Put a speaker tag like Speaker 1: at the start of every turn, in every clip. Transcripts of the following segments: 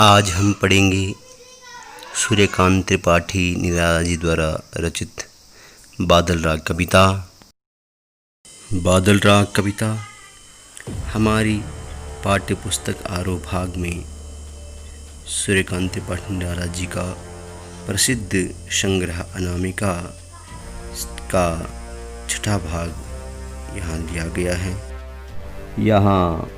Speaker 1: आज हम पढ़ेंगे सूर्यकांत त्रिपाठी निराला जी द्वारा रचित बादल राग कविता। बादल राग कविता हमारी पाठ्य पुस्तक आरोह भाग में सूर्यकांत त्रिपाठी निराला जी का प्रसिद्ध संग्रह अनामिका का छठा भाग यहाँ दिया गया है। यहाँ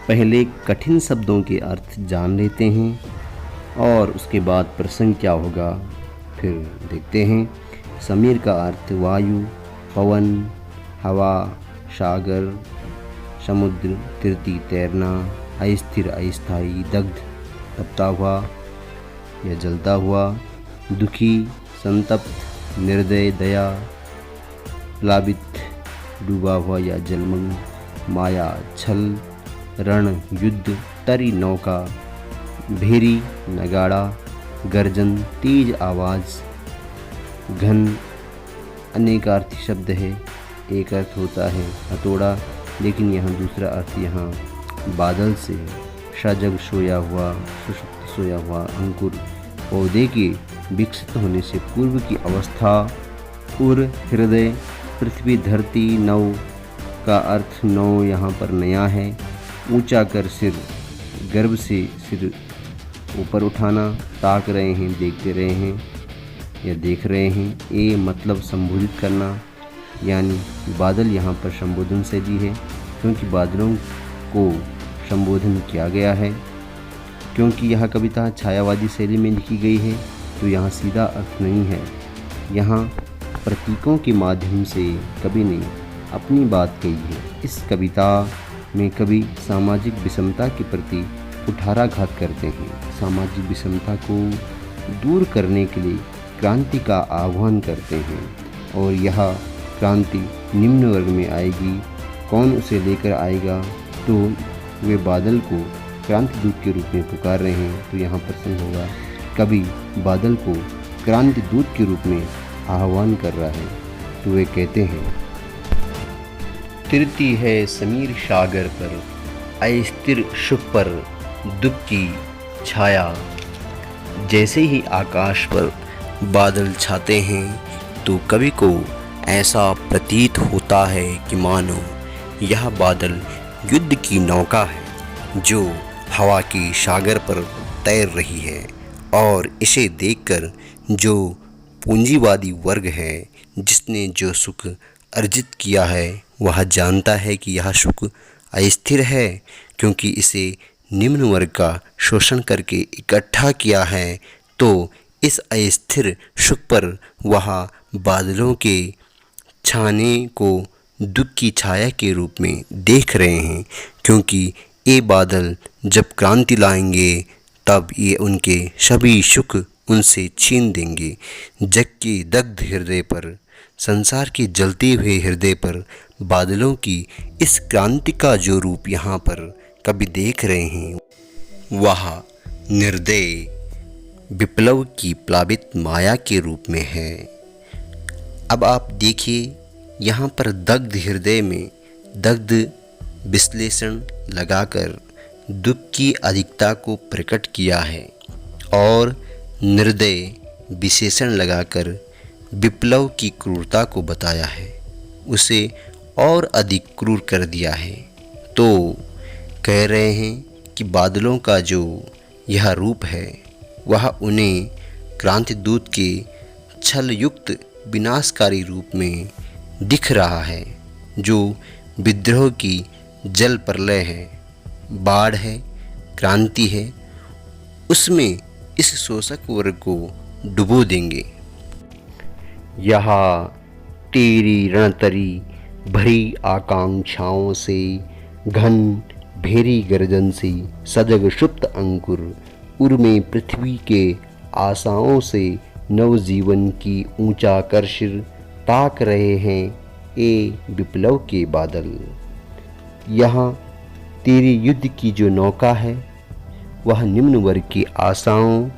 Speaker 1: पहले कठिन शब्दों के अर्थ जान लेते हैं और उसके बाद प्रसंग क्या होगा फिर देखते हैं। समीर का अर्थ वायु, पवन, हवा, सागर, समुद्र, तृति तैरना, अस्थिर अस्थायी, दग्ध तपता हुआ या जलता हुआ, दुखी संतप्त, निर्दय दया, प्लावित डूबा हुआ या जलमग्न, माया छल, रण युद्ध, तरी नौका, भेरी नगाड़ा, गर्जन तेज आवाज़, घन अनेकार्थी शब्द है। एक अर्थ होता है हथौड़ा, लेकिन यहाँ दूसरा अर्थ यहाँ बादल से है। सजग सोया हुआ, सुषुप्त सोया हुआ, अंकुर पौधे के विकसित होने से पूर्व की अवस्था, उर हृदय, पृथ्वी धरती, नव का अर्थ नौ यहाँ पर नया है। ऊंचा कर सिर, गर्भ से सिर ऊपर उठाना, ताक रहे हैं, देखते रहे हैं या देख रहे हैं। ए मतलब संबोधित करना, यानी बादल यहाँ पर संबोधन शैली है क्योंकि बादलों को संबोधन किया गया है। क्योंकि यह कविता छायावादी शैली में लिखी गई है तो यहाँ सीधा अर्थ नहीं है। यहाँ प्रतीकों के माध्यम से कवि ने अपनी बात कही है। इस कविता में कवि सामाजिक विषमता के प्रति कुठाराघात करते हैं। सामाजिक विषमता को दूर करने के लिए क्रांति का आह्वान करते हैं और यह क्रांति निम्न वर्ग में आएगी। कौन उसे लेकर आएगा? तो वे बादल को क्रांति दूत के रूप में पुकार रहे हैं। तो यहाँ प्रसंग होगा, कवि बादल को क्रांति दूत के रूप में आह्वान कर रहा है। तो वे कहते हैं, तृति है समीर सागर पर, अस्थिर शुभ पर दुख की छाया। जैसे ही आकाश पर बादल छाते हैं तो कवि को ऐसा प्रतीत होता है कि मानो यह बादल युद्ध की नौका है जो हवा की सागर पर तैर रही है। और इसे देखकर जो पूंजीवादी वर्ग है, जिसने जो सुख अर्जित किया है, वह जानता है कि यह सुख अस्थिर है क्योंकि इसे निम्न वर्ग का शोषण करके इकट्ठा किया है। तो इस अस्थिर सुख पर वह बादलों के छाने को दुख की छाया के रूप में देख रहे हैं, क्योंकि ये बादल जब क्रांति लाएंगे तब ये उनके सभी सुख उनसे छीन देंगे। जग के दग्ध हृदय पर, संसार के जलते हुए हृदय पर बादलों की इस क्रांति का जो रूप यहाँ पर कवि देख रहे हैं, वह निर्दय विप्लव की प्लावित माया के रूप में है। अब आप देखिए, यहाँ पर दग्ध हृदय में दग्ध विश्लेषण लगाकर दुख की अधिकता को प्रकट किया है और निर्दय विशेषण लगाकर विप्लव की क्रूरता को बताया है, उसे और अधिक क्रूर कर दिया है। तो कह रहे हैं कि बादलों का जो यह रूप है वह उन्हें क्रांति दूत के छल युक्त विनाशकारी रूप में दिख रहा है, जो विद्रोह की जल प्रलय है, बाढ़ है, क्रांति है, उसमें इस शोषक वर्ग को डुबो देंगे। यहाँ तेरी रणतरी भरी आकांक्षाओं से, घन भेरी गर्जन से, सजग सुप्त अंकुर, उर्मे पृथ्वी के आशाओं से, नवजीवन की ऊंचा कर सिर ताक रहे हैं ए विप्लव के बादल। यहाँ तेरी युद्ध की जो नौका है वह निम्न वर्ग की आशाओं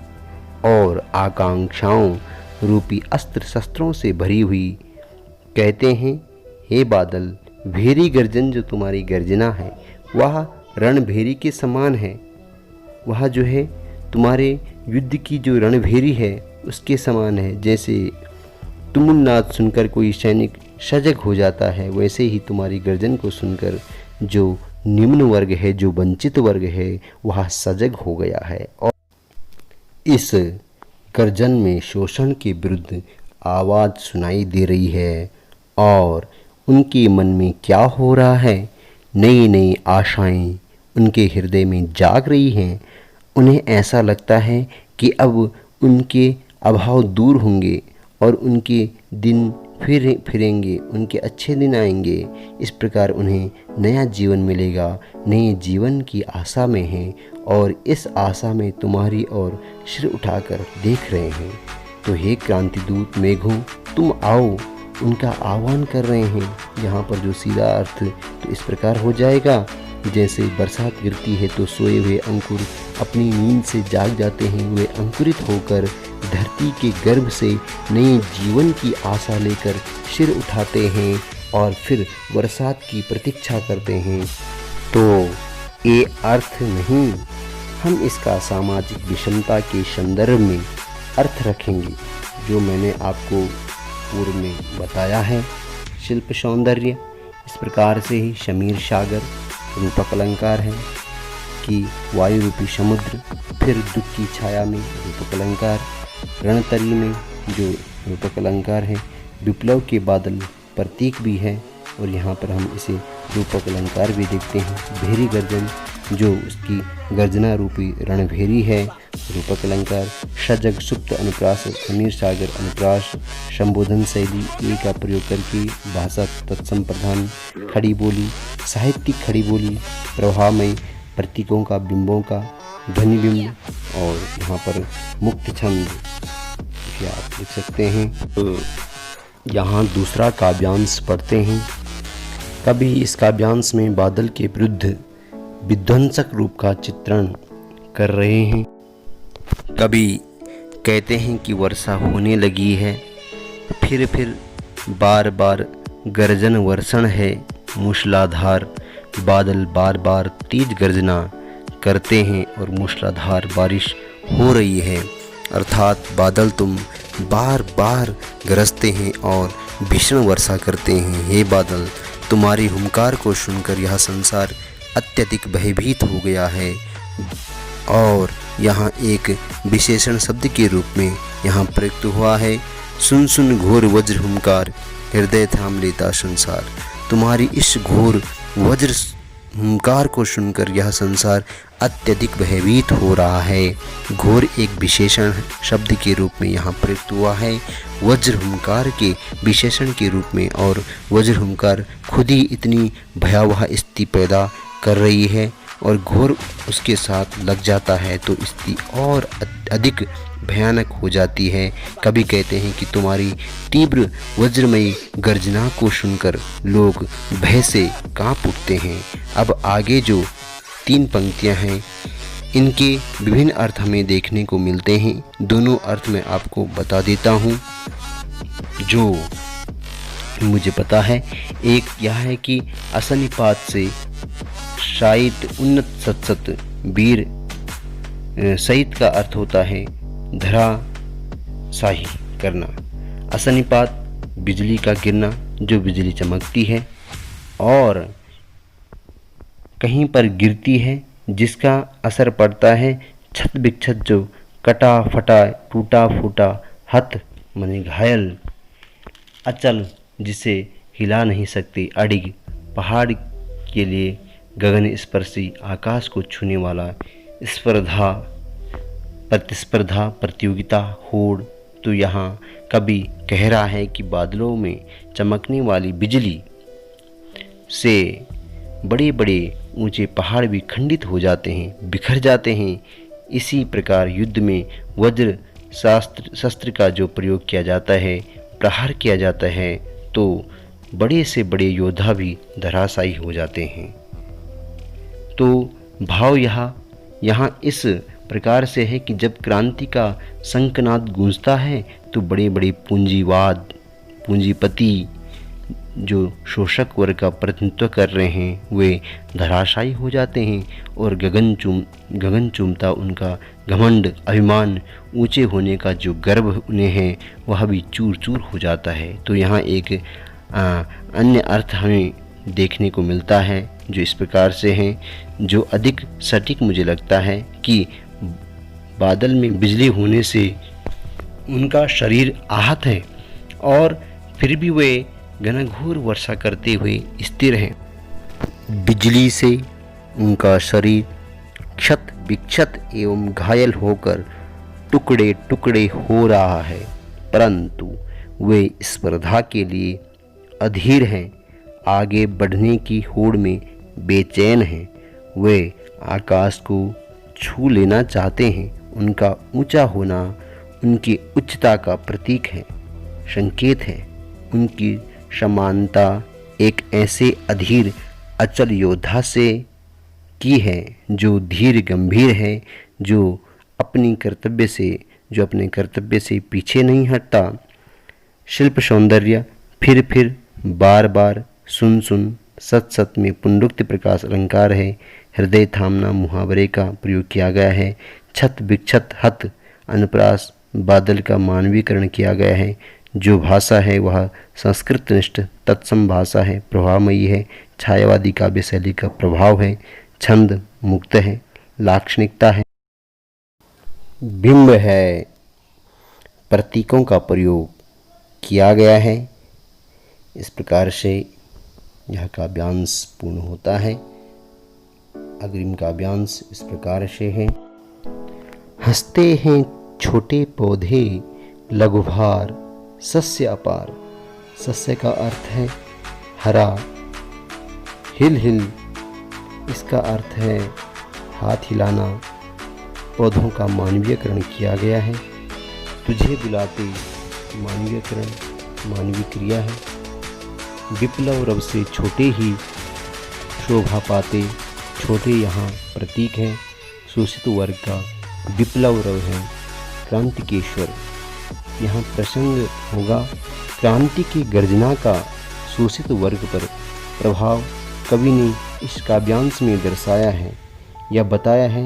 Speaker 1: और आकांक्षाओं रूपी अस्त्र शस्त्रों से भरी हुई। कहते हैं, हे बादल, भेरी गर्जन जो तुम्हारी गर्जना है वह रणभेरी के समान है। वह जो है तुम्हारे युद्ध की जो रणभेरी है उसके समान है। जैसे तुमुलनाद सुनकर कोई सैनिक सजग हो जाता है, वैसे ही तुम्हारी गर्जन को सुनकर जो निम्न वर्ग है, जो वंचित वर्ग है, वह सजग हो गया है और इस गर्जन में शोषण के विरुद्ध आवाज़ सुनाई दे रही है। और उनके मन में क्या हो रहा है, नई नई आशाएं उनके हृदय में जाग रही हैं। उन्हें ऐसा लगता है कि अब उनके अभाव दूर होंगे और उनके दिन फिरेंगे, उनके अच्छे दिन आएंगे। इस प्रकार उन्हें नया जीवन मिलेगा, नए जीवन की आशा में हैं और इस आशा में तुम्हारी ओर सिर उठाकर देख रहे हैं। तो हे क्रांति दूत मेघों, तुम आओ, उनका आह्वान कर रहे हैं। यहाँ पर जो सीधा अर्थ तो इस प्रकार हो जाएगा, जैसे बरसात गिरती है तो सोए हुए अंकुर अपनी नींद से जाग जाते हैं, वे अंकुरित होकर धरती के गर्भ से नए जीवन की आशा लेकर सिर उठाते हैं और फिर बरसात की प्रतीक्षा करते हैं। तो ये अर्थ नहीं, हम इसका सामाजिक विषमता के संदर्भ में अर्थ रखेंगे, जो मैंने आपको पूर्व में बताया है। शिल्प सौंदर्य इस प्रकार से ही शमीर सागर रूपक अलंकार है कि वायु रूपी समुद्र, फिर दुख की छाया में रूपक अलंकार, रणतरी में जो रूपक अलंकार है, विप्लव के बादल प्रतीक भी है और यहाँ पर हम इसे रूपक अलंकार भी देखते हैं। भेरी गर्जन जो उसकी गर्जना रूपी रणभेरी है, रूपक अलंकार। सजग सुप्त अनुप्रास, समीर सागर अनुप्रास, संबोधन शैली ए का प्रयोग करके भाषा तत्सम प्रधान, खड़ी बोली, साहित्यिक खड़ी बोली, प्रभावमय प्रतीकों का, बिंबों का, ध्वनि बिंब। और यहाँ पर मुक्त छंद क्या आप लिख सकते हैं। तो यहाँ दूसरा काव्यांश पढ़ते हैं। कभी इस काव्यांश में बादल के विरुद्ध विध्वंसक रूप का चित्रण कर रहे हैं, कभी कहते हैं कि वर्षा होने लगी है, फिर बार बार गर्जन वर्षण है, मूसलाधार बादल बार बार तेज गर्जना करते हैं और मूसलाधार बारिश हो रही है। अर्थात बादल तुम बार बार गरजते हैं और भीषण वर्षा करते हैं। हे बादल, तुम्हारी हुंकार को सुनकर यह संसार अत्यधिक भयभीत हो गया है। और यहाँ एक विशेषण शब्द के रूप में यहाँ प्रयुक्त हुआ है, सुन सुन घोर वज्र हुंकार, हृदय थाम लेता संसार। तुम्हारी इस घोर वज्र हुंकार को सुनकर यह संसार अत्यधिक भयभीत हो रहा है। घोर एक विशेषण शब्द के रूप में यहाँ प्रयुक्त हुआ है, वज्र हुंकार के विशेषण के रूप में। और वज्र हुंकार खुद ही इतनी भयावह स्थिति पैदा कर रही है और घोर उसके साथ लग जाता है तो स्थिति और अधिक भयानक हो जाती है। कभी कहते हैं कि तुम्हारी तीव्र वज्रमयी गर्जना को सुनकर लोग भय से कांप उठते हैं। अब आगे जो 3 पंक्तियां हैं, इनके विभिन्न अर्थ हमें देखने को मिलते हैं। दोनों अर्थ मैं आपको बता देता हूँ जो मुझे पता है। एक यह है कि असनिपात से साहित उन्नत सत्सत वीर सहित का अर्थ होता है धराशाही करना। असनिपात बिजली का गिरना, जो बिजली चमकती है और कहीं पर गिरती है जिसका असर पड़ता है छत बिच्छत, जो कटा फटा टूटा फूटा, हत माने घायल, अचल जिसे हिला नहीं सकती, अडिग पहाड़ के लिए गगन स्पर्शी, आकाश को छूने वाला, स्पर्धा प्रतिस्पर्धा प्रतियोगिता, होड़। तो यहाँ कवि कह रहा है कि बादलों में चमकने वाली बिजली से बड़े बड़े ऊंचे पहाड़ भी खंडित हो जाते हैं, बिखर जाते हैं। इसी प्रकार युद्ध में वज्र शस्त्र का जो प्रयोग किया जाता है, प्रहार किया जाता है, तो बड़े से बड़े योद्धा भी धराशायी हो जाते हैं। तो भाव यहाँ इस प्रकार से है कि जब क्रांति का शंखनाद गूंजता है तो बड़े बड़े पूंजीवाद, पूंजीपति जो शोषक वर्ग का प्रतिनिधित्व कर रहे हैं वे धराशायी हो जाते हैं और गगन चूमता उनका घमंड, अभिमान, ऊंचे होने का जो गर्व उन्हें है वह भी चूर चूर हो जाता है। तो यहाँ एक अन्य अर्थ हमें देखने को मिलता है जो इस प्रकार से हैं, जो अधिक सटीक मुझे लगता है कि बादल में बिजली होने से उनका शरीर आहत है और फिर भी वे घनघोर वर्षा करते हुए स्थिर हैं। बिजली से उनका शरीर क्षत विक्षत एवं घायल होकर टुकड़े टुकड़े हो रहा है, परंतु वे स्पर्धा के लिए अधीर हैं, आगे बढ़ने की होड़ में बेचैन हैं। वे आकाश को छू लेना चाहते हैं। उनका ऊंचा होना उनकी उच्चता का प्रतीक है, संकेत है। उनकी समानता एक ऐसे अधीर अचल योद्धा से की है जो धीर गंभीर है, जो अपने कर्तव्य से पीछे नहीं हटता। शिल्प सौंदर्य फिर बार बार सुन सत सत में पुनरुक्त प्रकाश अलंकार है। हृदय थामना मुहावरे का प्रयोग किया गया है। छत विक्षत हत अनुप्रास बादल का मानवीकरण किया गया है। जो भाषा है वह संस्कृतनिष्ठ तत्सम भाषा है, प्रभावमयी है, छायावादी काव्य शैली का प्रभाव है, छंद मुक्त है, लाक्षणिकता है, बिंब है, प्रतीकों का प्रयोग किया गया है। इस प्रकार से यह काव्यांश पूर्ण होता है। अग्रिम काव्यांश इस प्रकार से है। हंसते हैं छोटे पौधे लघुभार सस्य अपार। सस्य का अर्थ है हरा। हिल हिल इसका अर्थ है हाथ हिलाना। पौधों का मानवीयकरण किया गया है। तुझे बुलाते मानवीयकरण मानवीय क्रिया है। विप्लव रव से छोटे ही शोभा पाते। छोटे यहाँ प्रतीक है शोषित वर्ग का। विप्लव रव है क्रांतिकेश्वर। यहाँ प्रसंग होगा क्रांति की गर्जना का शोषित वर्ग पर प्रभाव कवि ने इस काव्यांश में दर्शाया है या बताया है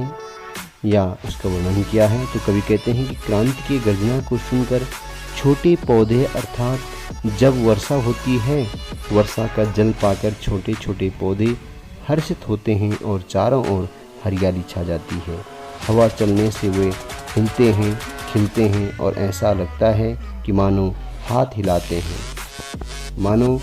Speaker 1: या उसका वर्णन किया है। तो कवि कहते हैं कि क्रांति की गर्जना को सुनकर छोटे पौधे अर्थात जब वर्षा होती है, वर्षा का जल पाकर छोटे छोटे पौधे हर्षित होते हैं और चारों ओर हरियाली छा जाती है। हवा चलने से वे हिलते हैं, खिलते हैं और ऐसा लगता है कि मानो हाथ हिलाते हैं, मानो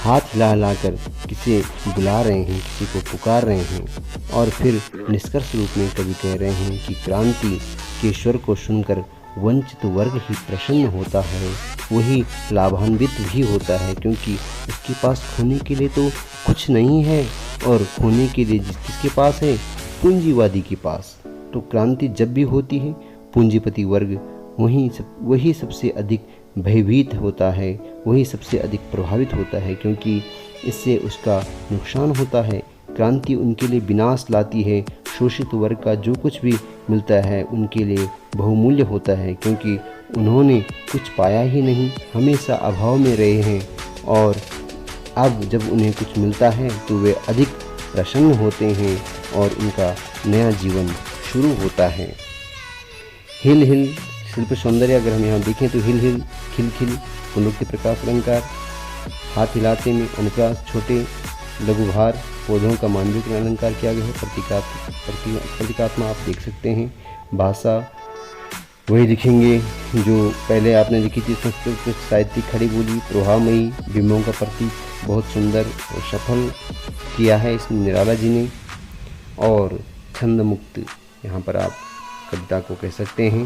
Speaker 1: हाथ हिला हिलाकर किसी बुला रहे हैं, किसी को पुकार रहे हैं। और फिर निष्कर्ष रूप में कवि कह रहे हैं कि क्रांति के स्वर को सुनकर वंचित वर्ग ही प्रसन्न होता है, वही लाभान्वित भी होता है, क्योंकि उसके पास खोने के लिए तो कुछ नहीं है और खोने के लिए किसके पास है, पूंजीवादी के पास। तो क्रांति जब भी होती है पूंजीपति वर्ग वही सबसे अधिक भयभीत होता है, वही सबसे अधिक प्रभावित होता है, क्योंकि इससे उसका नुकसान होता है। क्रांति उनके लिए विनाश लाती है। शोषित वर्ग का जो कुछ भी मिलता है उनके लिए बहुमूल्य होता है, क्योंकि उन्होंने कुछ पाया ही नहीं, हमेशा अभाव में रहे हैं और अब जब उन्हें कुछ मिलता है तो वे अधिक प्रसन्न होते हैं और उनका नया जीवन शुरू होता है। हिल हिल शिल्प सौंदर्य अगर हम यहाँ देखें तो हिल हिल, खिल खिल, पुनरुक्ति प्रकाश अलंकार, हाथ हिलाते में अनुप्रास, छोटे लघुभार, पौधों का मानवीय अलंकार किया गया है। प्रतीकात्मा आप देख सकते हैं। भाषा वही लिखेंगे जो पहले आपने लिखी थी, संस्कृत साहित्यिक खड़ी बोली, प्रभावमयी, बिंबों का प्रतीक, बहुत सुंदर और सफल किया है इसमें निराला जी ने। और छंद मुक्त यहाँ पर आप कविता को कह सकते हैं।